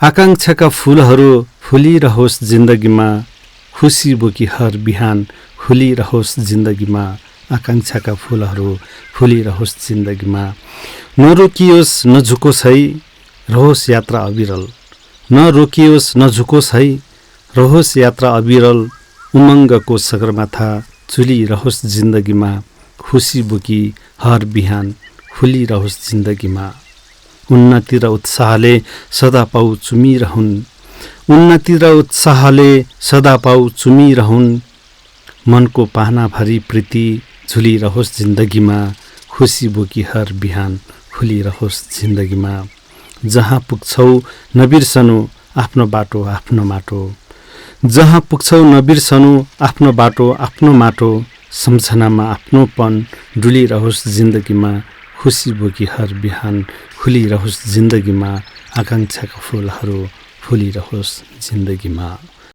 आकांक्षाका फूलहरू फुलिरहोस् जिन्दगीमा, खुसी बोकी हर बिहान खुलिरहोस् जिन्दगीमा। आकांक्षाका फूलहरू फुलिरहोस् जिन्दगीमा। नरोकियोस् नझुकोस् है रहोस् यात्रा अविरल, नरोकियोस् नझुकोस् है रहोस् यात्रा अविरल। उमङ्गको सगरमाथा चुलिरहोस् जिन्दगीमा, खुसी बोकी हर बिहान खुलिरहोस् जिन्दगीमा। उन्नति र उत्साहले सदा पाउ चुमिरहुन्, उन्नति र उत्साहले सदा पाउ चुमिरहुन्। मनको पाहनाभरि प्रीति झुलिरहोस् जिन्दगीमा, खुसी बोकी हर बिहान खुलिरहोस् जिन्दगीमा। जहाँ पुग्छौ नबिर्सनु आफ्नो बाटो आफ्नो माटो, जहाँ पुग्छौ नबिर्सनु आफ्नो बाटो आफ्नो माटो। सम्झनामा आफ्नोपन डुलिरहोस् जिन्दगीमा, खुसी बोकी हर बिहान खुलिरहोस् जिन्दगीमा। आकांक्षाका फूलहरू फुलिरहोस् जिन्दगीमा।